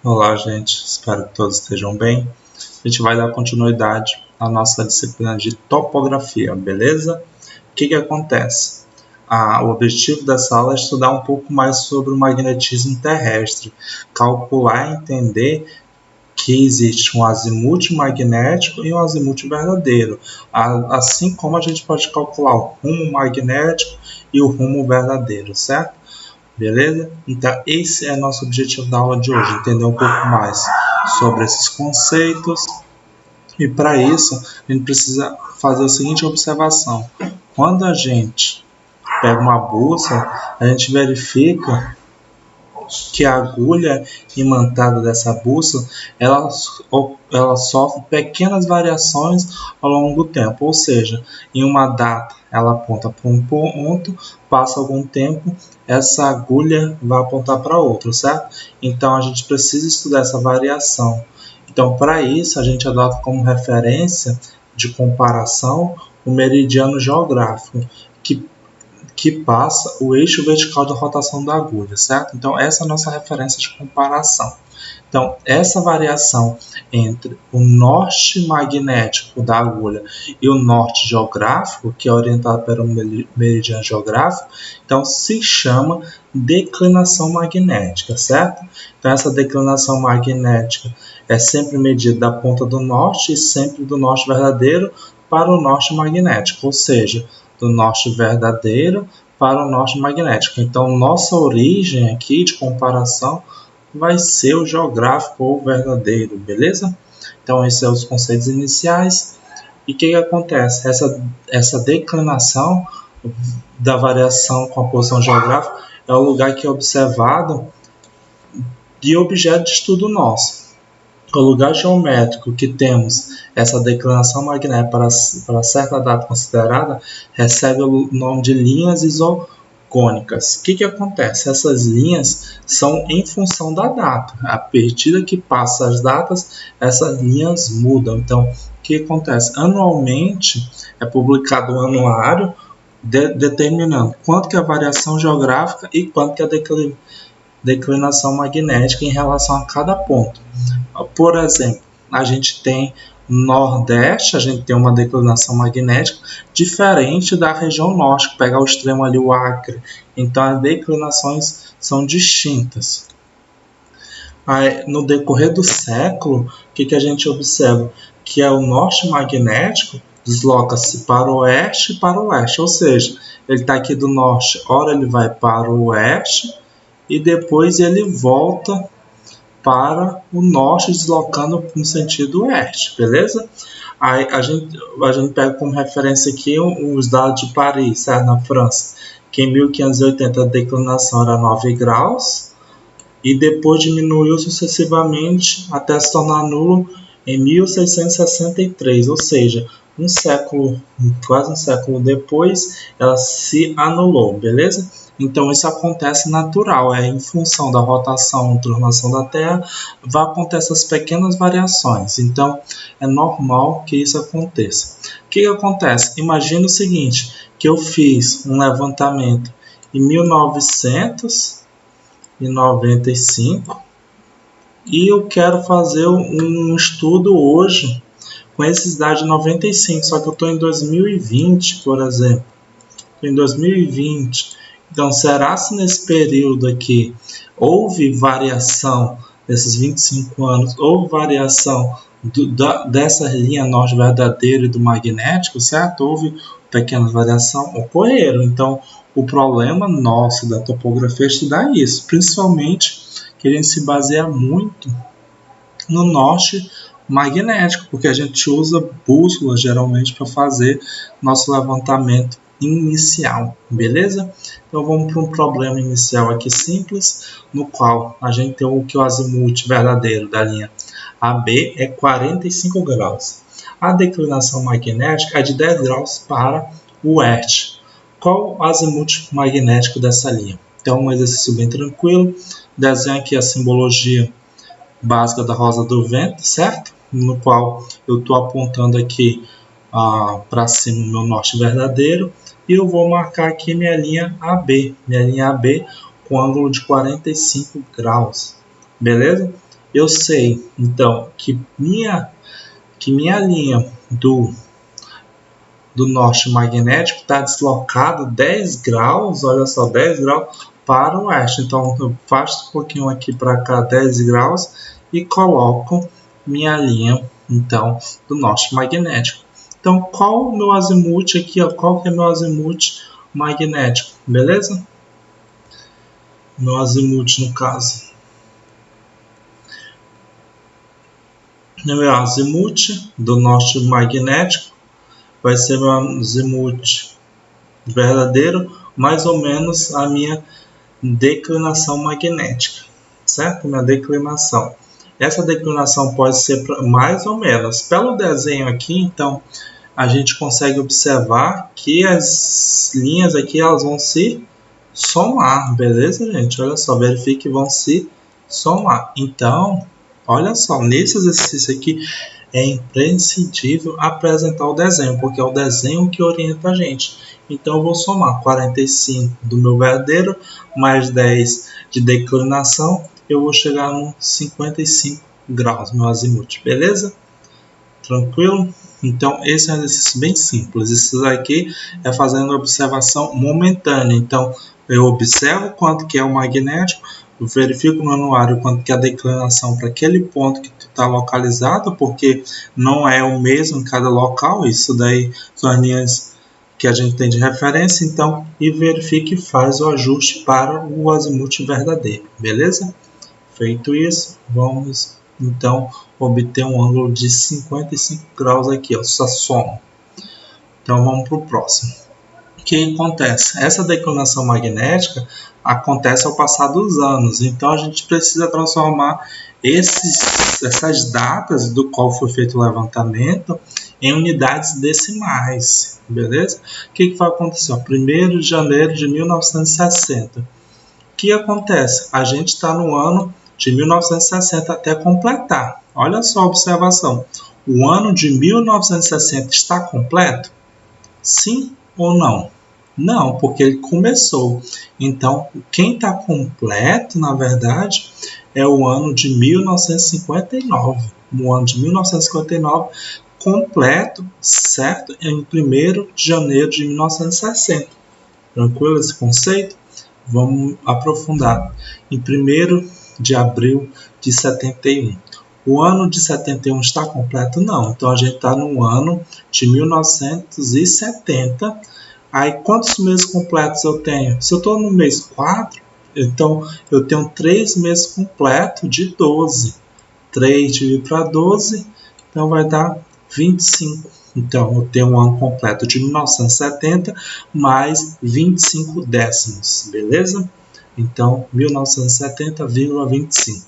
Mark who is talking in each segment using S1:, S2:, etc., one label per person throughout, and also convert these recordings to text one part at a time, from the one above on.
S1: Olá, gente. Espero que todos estejam bem. A gente vai dar continuidade à nossa disciplina de topografia, beleza? O que acontece? O objetivo dessa aula é estudar um pouco mais sobre o magnetismo terrestre, calcular e entender que existe um azimuth magnético e um azimuth verdadeiro, assim como a gente pode calcular o rumo magnético e o rumo verdadeiro, certo? Beleza? Então, esse é nosso objetivo da aula de hoje, entender um pouco mais sobre esses conceitos. E para isso, a gente precisa fazer a seguinte observação. Quando a gente pega uma bússola, a gente verifica que a agulha imantada dessa bússola ela sofre pequenas variações ao longo do tempo, ou seja, em uma data ela aponta para um ponto, passa algum tempo, essa agulha vai apontar para outro, certo? Então a gente precisa estudar essa variação. Então, para isso, a gente adota como referência de comparação o meridiano geográfico, que passa o eixo vertical da rotação da agulha, certo? Então, essa é a nossa referência de comparação. Então, essa variação entre o norte magnético da agulha e o norte geográfico, que é orientado pelo meridiano geográfico, então se chama declinação magnética, certo? Então, essa declinação magnética é sempre medida da ponta do norte e sempre do norte verdadeiro para o norte magnético, ou seja, do norte verdadeiro para o norte magnético. Então, nossa origem aqui de comparação vai ser o geográfico ou verdadeiro, beleza? Então, esses são os conceitos iniciais. E o que acontece? Essa declinação da variação com a posição geográfica é o lugar que é observado de objeto de estudo nosso. O lugar geométrico que temos essa declinação magnética para certa data considerada recebe o nome de linhas isocônicas. O que acontece? Essas linhas são em função da data. À medida que passa as datas, essas linhas mudam. Então, o que acontece? Anualmente é publicado um anuário determinando quanto que é a variação geográfica e quanto que é a declinação magnética em relação a cada ponto. Por exemplo, a gente tem Nordeste, a gente tem uma declinação magnética diferente da região Norte, pegar o extremo ali, o Acre. Então, as declinações são distintas. Aí, no decorrer do século, o que a gente observa? Que é o Norte magnético desloca-se para o Oeste e para o Oeste, ou seja, ele está aqui do Norte, ora ele vai para o Oeste e depois ele volta para o norte, deslocando no sentido oeste, beleza? Aí a gente pega como referência aqui os dados de Paris, certo? Na França, que em 1580 a declinação era 9 graus e depois diminuiu sucessivamente até se tornar nulo em 1663, ou seja, quase um século depois, ela se anulou, beleza? Então, isso acontece natural, em função da rotação e translação da Terra, vai acontecer essas pequenas variações. Então, é normal que isso aconteça. O que acontece? Imagina o seguinte, que eu fiz um levantamento em 1995 e eu quero fazer um estudo hoje com esses dados de 95, só que eu estou em 2020, por exemplo. Estou em 2020. Então, será se nesse período aqui houve variação, nesses 25 anos, houve variação dessa linha norte verdadeira e do magnético, certo? Houve pequena variação? Ocorreram. Então, o problema nosso da topografia é estudar isso, principalmente que a gente se baseia muito no norte magnético, porque a gente usa bússolas geralmente para fazer nosso levantamento inicial, beleza? Então vamos para um problema inicial aqui simples, no qual a gente tem o que o azimuth verdadeiro da linha AB é 45 graus. A declinação magnética é de 10 graus para o oeste. Qual o azimuth magnético dessa linha? Então um exercício bem tranquilo, desenho aqui a simbologia básica da rosa do vento, certo? No qual eu estou apontando aqui para cima o meu norte verdadeiro e eu vou marcar aqui minha linha AB com ângulo de 45 graus, beleza? eu sei, então, que minha linha do norte magnético está deslocada 10 graus, olha só, 10 graus para o oeste. Então, eu faço um pouquinho aqui para cá, 10 graus, e coloco minha linha, então, do norte magnético. Então, qual o meu azimuth aqui? Ó, qual que é meu azimuth magnético? Beleza? Meu azimuth, no caso. Meu azimuth do norte magnético vai ser meu azimuth verdadeiro, mais ou menos a minha declinação magnética, certo? Minha declinação. Essa declinação pode ser mais ou menos. Pelo desenho aqui, então, a gente consegue observar que as linhas aqui elas vão se somar, beleza, gente? Olha só, verifique que vão se somar. Então, olha só, nesse exercício aqui é imprescindível apresentar o desenho, porque é o desenho que orienta a gente. Então, eu vou somar 45 do meu verdadeiro, mais 10 de declinação, eu vou chegar no 55 graus, meu azimuth, beleza? Tranquilo? Então, esse é um exercício bem simples. Isso aqui é fazendo observação momentânea. Então, eu observo quanto que é o magnético, eu verifico no anuário quanto que é a declinação para aquele ponto que está localizado, porque não é o mesmo em cada local. Isso daí são as linhas que a gente tem de referência. Então, e verifique e faz o ajuste para o azimuth verdadeiro. Beleza? Feito isso, vamos então obter um ângulo de 55 graus aqui, ó, essa soma. Então vamos para o próximo. O que acontece? Essa declinação magnética acontece ao passar dos anos, então a gente precisa transformar essas datas do qual foi feito o levantamento em unidades decimais, beleza? O que vai acontecer? 1º de janeiro de 1960. O que acontece? A gente está no ano de 1960 até completar. Olha só a observação. O ano de 1960 está completo? Sim ou não? Não, porque ele começou. Então, quem está completo, na verdade, é o ano de 1959. O ano de 1959 completo, certo? Em 1º de janeiro de 1960. Tranquilo esse conceito? Vamos aprofundar. Em 1º de abril de 71. O ano de 71 está completo? Não. Então, a gente está no ano de 1970. Aí, quantos meses completos eu tenho? Se eu estou no mês 4, então eu tenho 3 meses completos de 12. 3 dividido para 12, então vai dar 25. Então, eu tenho um ano completo de 1970 mais 25 décimos, beleza? Então, 1970,25.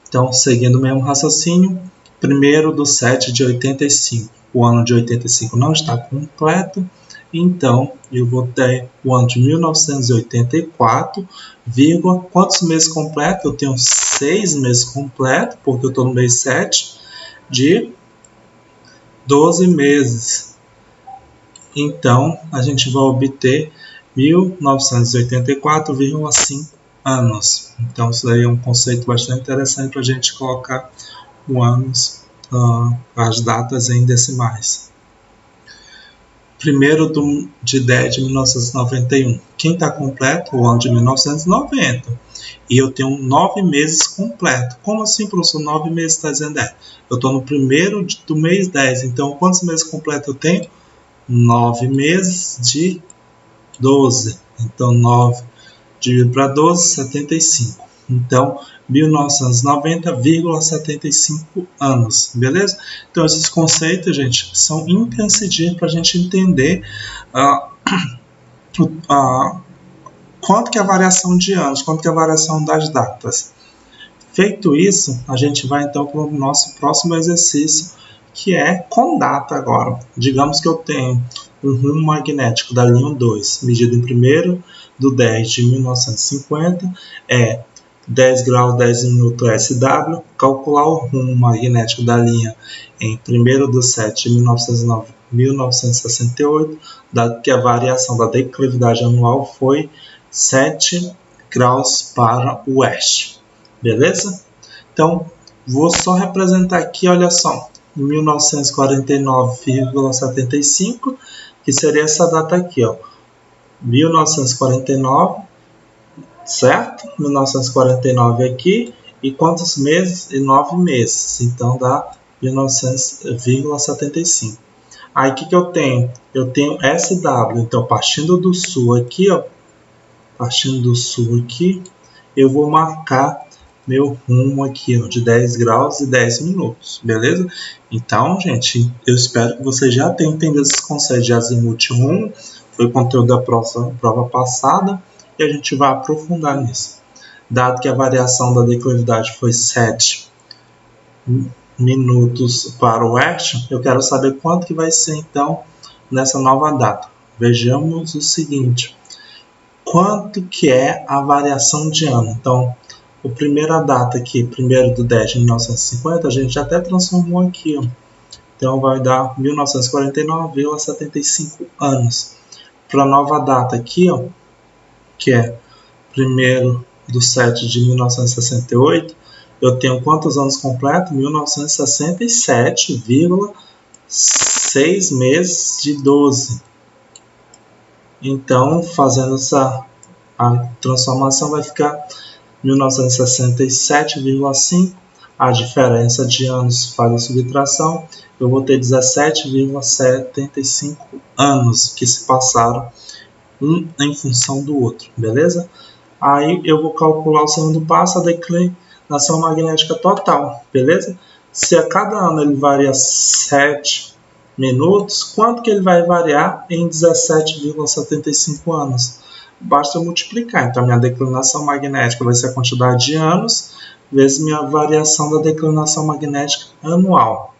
S1: Então, seguindo o mesmo raciocínio, 1º de 7 de 85. O ano de 85 não está completo, então eu vou ter o ano de 1984, quantos meses completos? Eu tenho 6 meses completos, porque eu estou no mês 7 de 12 meses. Então, a gente vai obter 1984,5 anos. Então, isso daí é um conceito bastante interessante para a gente colocar o anos, as datas em decimais. 1º de 10 de 1991. Quem está completo? O ano de 1990. E eu tenho 9 meses completo. Como assim, professor? 9 meses está dizendo 10. Eu estou no 1º do mês 10. Então, quantos meses completos eu tenho? 9 meses de 12. Então, 9 dividido para 12, 75. Então, 1990,75 anos, beleza? Então, esses conceitos, gente, são imprescindíveis para a gente entender quanto que é a variação de anos, quanto que é a variação das datas. Feito isso, a gente vai então para o nosso próximo exercício, que é com data agora. Digamos que eu tenho um rumo magnético da linha 2, medido em 1º do 10 de 1950, 10 graus 10 minutos SW, calcular o rumo magnético da linha em 1º do 7 de 1968, dado que a variação da declividade anual foi 7 graus para o oeste. Beleza? Então, vou só representar aqui, olha só, 1949,75, que seria essa data aqui, ó, 1949, certo? 1949 aqui, e quantos meses? E 9 meses, então dá 1900,75. Aí o que eu tenho? Eu tenho SW, então partindo do sul aqui, ó, partindo do sul aqui, eu vou marcar meu rumo aqui, ó, de 10 graus e 10 minutos, beleza? Então, gente, eu espero que você já tenha entendido esses conceitos de azimuth e rumo, foi o conteúdo da prova passada, e a gente vai aprofundar nisso. Dado que a variação da declividade foi 7 minutos para o oeste, eu quero saber quanto que vai ser, então, nessa nova data. Vejamos o seguinte, quanto que é a variação de ano? Então, a primeira data aqui, 1º/10 de 1950, a gente até transformou aqui, ó. Então vai dar 1949,75 anos. Para a nova data aqui, ó, que é 1º/7 de 1968, eu tenho quantos anos completos? 1967,6 meses de 12. Então, fazendo a transformação, vai ficar 1967,5. A diferença de anos faz a subtração. Eu vou ter 17,75 anos que se passaram um em função do outro, beleza? Aí eu vou calcular o segundo passo, a declinação magnética total, beleza? Se a cada ano ele varia 7 minutos, quanto que ele vai variar em 17,75 anos? Basta multiplicar. Então, minha declinação magnética vai ser a quantidade de anos vezes minha variação da declinação magnética anual.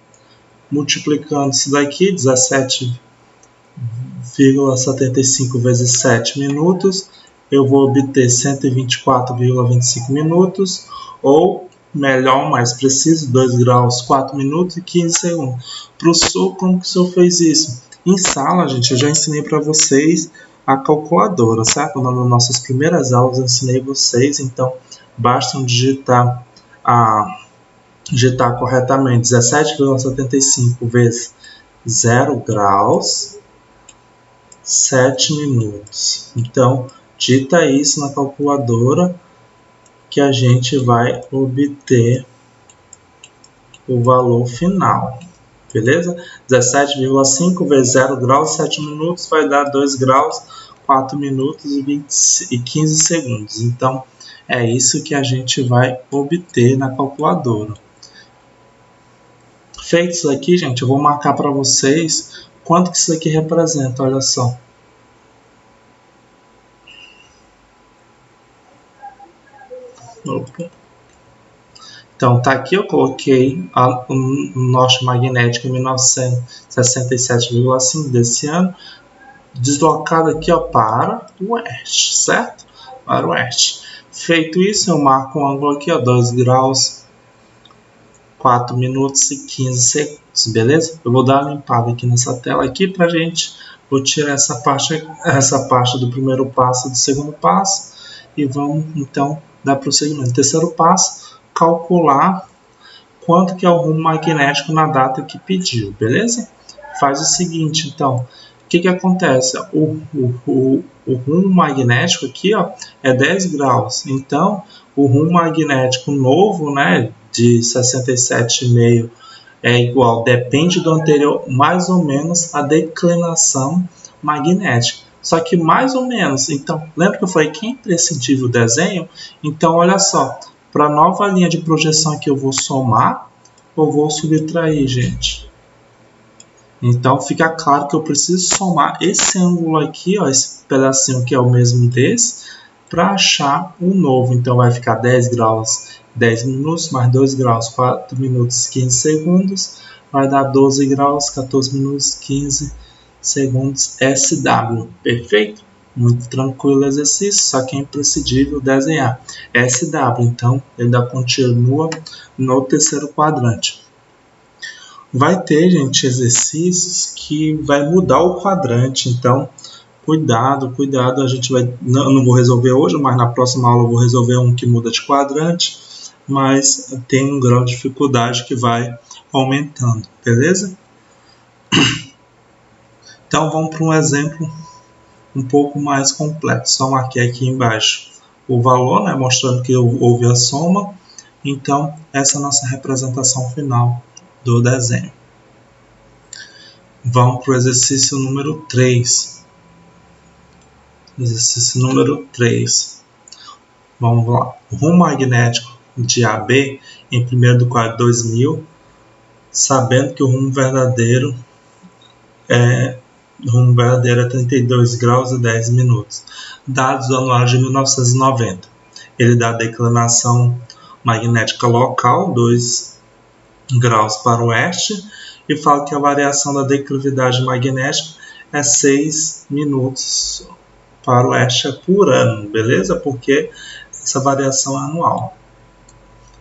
S1: Multiplicando isso daqui, 17,75 vezes 7 minutos, eu vou obter 124,25 minutos, ou, melhor, mais preciso, 2 graus, 4 minutos e 15 segundos. Professor, como que o senhor fez isso? Em sala, gente, eu já ensinei para vocês a calculadora, certo? Nas nossas primeiras aulas eu ensinei vocês, então basta digitar corretamente 17,75 vezes 0 graus, 7 minutos. Então, digita isso na calculadora que a gente vai obter o valor final. Beleza? 17,5 vezes 0 graus, 7 minutos, vai dar 2 graus, 4 minutos e 15 segundos. Então, é isso que a gente vai obter na calculadora. Feito isso aqui, gente, eu vou marcar para vocês quanto que isso aqui representa, olha só. Opa. Então, tá aqui, eu coloquei o norte magnético em 1967,5 desse ano, deslocado aqui, ó, para o oeste, certo? Para o oeste. Feito isso, eu marco um ângulo aqui, ó, 2 graus, 4 minutos e 15 segundos, beleza? Eu vou dar uma limpada aqui nessa tela aqui pra gente, vou tirar essa parte do primeiro passo e do segundo passo, e vamos, então, dar prosseguimento. Terceiro passo, calcular quanto que é o rumo magnético na data que pediu, beleza? Faz o seguinte, então, o que acontece? O rumo magnético aqui, ó, é 10 graus, então o rumo magnético novo, né, de 67,5 é igual, depende do anterior, mais ou menos a declinação magnética. Só que mais ou menos, então, lembra que eu falei que é imprescindível o desenho? Então, olha só, para a nova linha de projeção aqui eu vou somar ou vou subtrair, gente? Então, fica claro que eu preciso somar esse ângulo aqui, ó, esse pedacinho que é o mesmo desse, para achar o novo. Então, vai ficar 10 graus, 10 minutos, mais 2 graus, 4 minutos, 15 segundos. Vai dar 12 graus, 14 minutos, 15 segundos SW. Perfeito? Muito tranquilo o exercício, só que é imprescindível desenhar. SW, então, ele ainda continua no terceiro quadrante. Vai ter, gente, exercícios que vai mudar o quadrante, então cuidado, a gente vai, não vou resolver hoje, mas na próxima aula eu vou resolver um que muda de quadrante, mas tem um grau de dificuldade que vai aumentando, beleza? Então vamos para um exemplo um pouco mais complexo. Só marquei aqui embaixo o valor, né, mostrando que houve a soma. Então essa é a nossa representação final do desenho. Vamos para o exercício número 3. Exercício número 3. Vamos lá. O rumo magnético de AB em 1º do 4 de 2000, sabendo que o rumo verdadeiro é 32 graus e 10 minutos. Dados do anuário de 1990. Ele dá a declinação magnética local, 2 graus para o oeste, e fala que a variação da declividade magnética é 6 minutos para o oeste por ano, beleza? Porque essa variação é anual.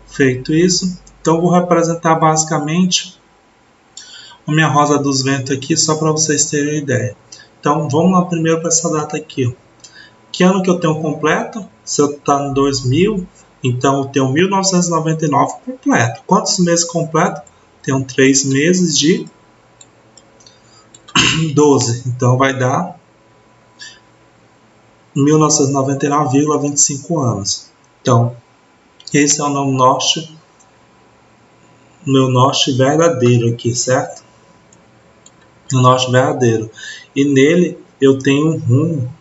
S1: Feito isso, então vou representar basicamente a minha roda dos ventos aqui, só para vocês terem uma ideia. Então vamos lá primeiro para essa data aqui. Ó. Que ano que eu tenho completo? Se eu estou no 2000, então eu tenho 1999 completo. Quantos meses completo? Tenho 3 meses de 12. Então vai dar 1999,25 anos. Então, esse é o meu norte verdadeiro aqui, certo? O norte verdadeiro. E nele eu tenho um rumo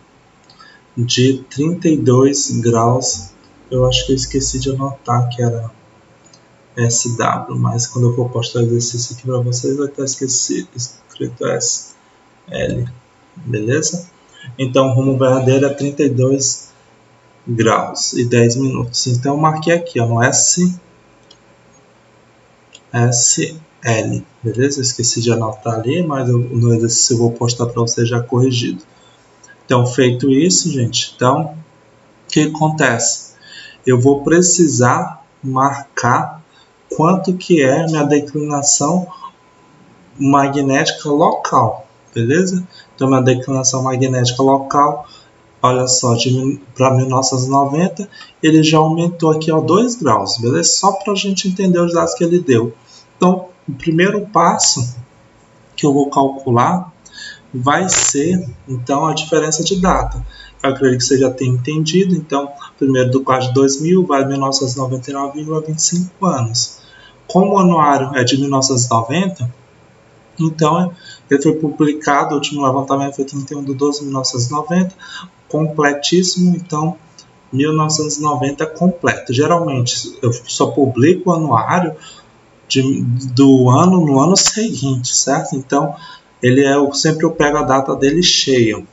S1: de 32 graus. Eu acho que eu esqueci de anotar que era SW, mas quando eu for postar o exercício aqui para vocês vai estar escrito SL, beleza? Então o rumo verdadeiro é 32 graus e 10 minutos. Então eu marquei aqui, ó, no SL, beleza? Eu esqueci de anotar ali, mas no exercício eu vou postar para vocês já corrigido. Então feito isso, gente, então o que acontece? Eu vou precisar marcar quanto que é a minha declinação magnética local, beleza? Então minha declinação magnética local, olha só, para 1990 ele já aumentou aqui a 2 graus, beleza? Só para a gente entender os dados que ele deu. Então o primeiro passo que eu vou calcular vai ser então a diferença de data. Eu acredito que você já tenha entendido. Então, 1º do 4 de 2000 vai 1999,25 anos. Como o anuário é de 1990, então ele foi publicado, o último levantamento foi 31 de 12 de 1990, completíssimo, então 1990 completo. Geralmente eu só publico o anuário do ano no ano seguinte, certo? Então sempre eu pego a data dele cheia.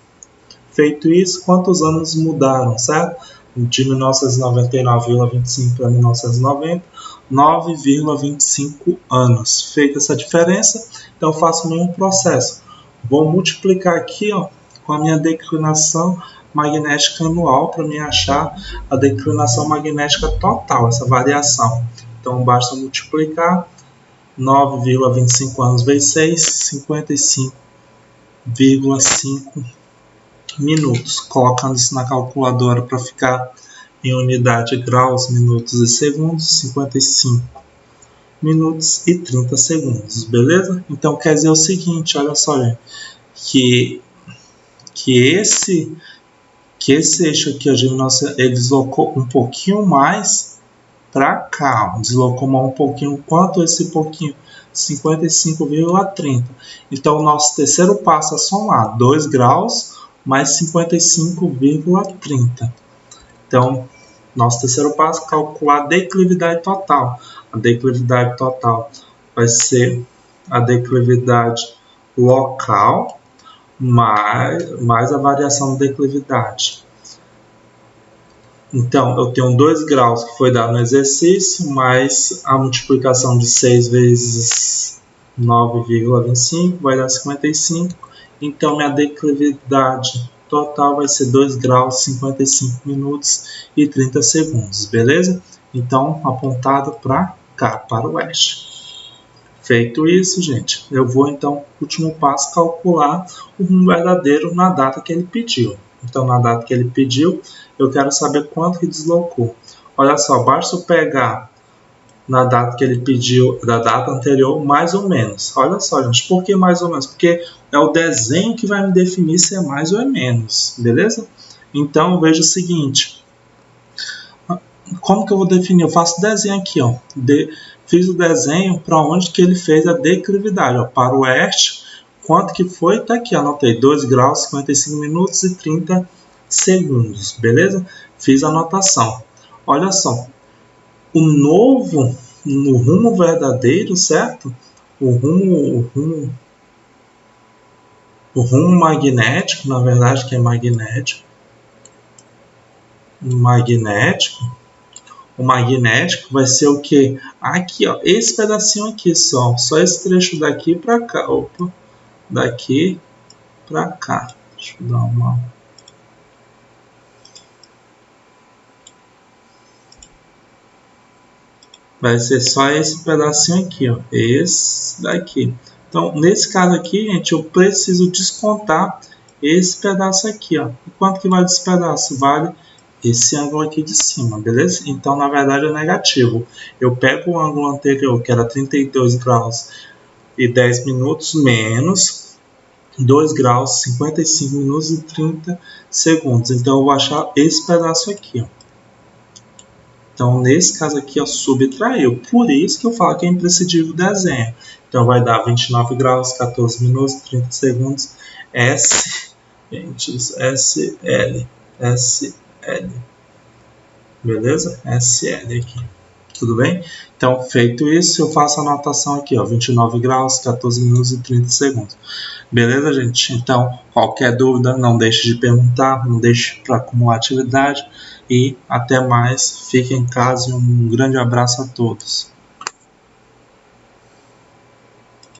S1: Feito isso, quantos anos mudaram, certo? De 1999,25 para 1990, 9,25 anos. Feita essa diferença, então eu faço o mesmo processo. Vou multiplicar aqui, ó, com a minha declinação magnética anual para me achar a declinação magnética total, essa variação. Então basta multiplicar 9,25 anos vezes 6, 55,5 minutos. Colocando isso na calculadora para ficar em unidade de graus, minutos e segundos, 55 minutos e 30 segundos, beleza? Então quer dizer o seguinte, olha só, gente, que esse eixo aqui, ele deslocou um pouquinho mais para cá, deslocou um pouquinho. Quanto esse pouquinho? 55,30. Então o nosso terceiro passo é somar 2 graus mais 55,30. Então nosso terceiro passo é calcular a declividade total. A declividade total vai ser a declividade local mais a variação da declividade. Então, eu tenho 2 graus que foi dado no exercício, mais a multiplicação de 6 vezes 9,25 vai dar 55. Então, minha declividade total vai ser 2 graus, 55 minutos e 30 segundos, beleza? Então, apontado para cá, para o oeste. Feito isso, gente, eu vou então, último passo, calcular o rumo verdadeiro na data que ele pediu. Então, na data que ele pediu, eu quero saber quanto que deslocou. Olha só, basta eu pegar na data que ele pediu, da data anterior, mais ou menos. Olha só, gente, por que mais ou menos? Porque é o desenho que vai me definir se é mais ou é menos, beleza? Então, veja o seguinte, como que eu vou definir? Eu faço o desenho aqui, ó. Fiz o desenho para onde que ele fez a declividade, ó, para o oeste. Quanto que foi? Tá aqui, anotei 2 graus, 55 minutos e 30 segundos, beleza? Fiz a anotação. Olha só, o novo, no rumo verdadeiro, certo? O rumo magnético, na verdade, que é magnético. O magnético vai ser o que? Aqui, ó, esse pedacinho aqui só esse trecho daqui para cá, opa, daqui para cá. Deixa eu dar uma. Vai ser só esse pedacinho aqui, ó, esse daqui. Então, nesse caso aqui, gente, eu preciso descontar esse pedaço aqui, ó. E quanto que vale esse pedaço? Vale esse ângulo aqui de cima, beleza? Então, na verdade, é negativo. Eu pego o ângulo anterior, que era 32 graus e 10 minutos, menos 2 graus, 55 minutos e 30 segundos. Então, eu vou achar esse pedaço aqui, ó. Então, nesse caso aqui, ó, subtraiu. Por isso que eu falo que é imprescindível o desenho. Então, vai dar 29 graus, 14 minutos, 30 segundos. SL. Beleza? SL aqui. Tudo bem? Então, feito isso, eu faço a anotação aqui, ó, 29 graus, 14 minutos e 30 segundos. Beleza, gente? Então, qualquer dúvida, não deixe de perguntar, não deixe para acumular atividade. E até mais, fiquem em casa e um grande abraço a todos.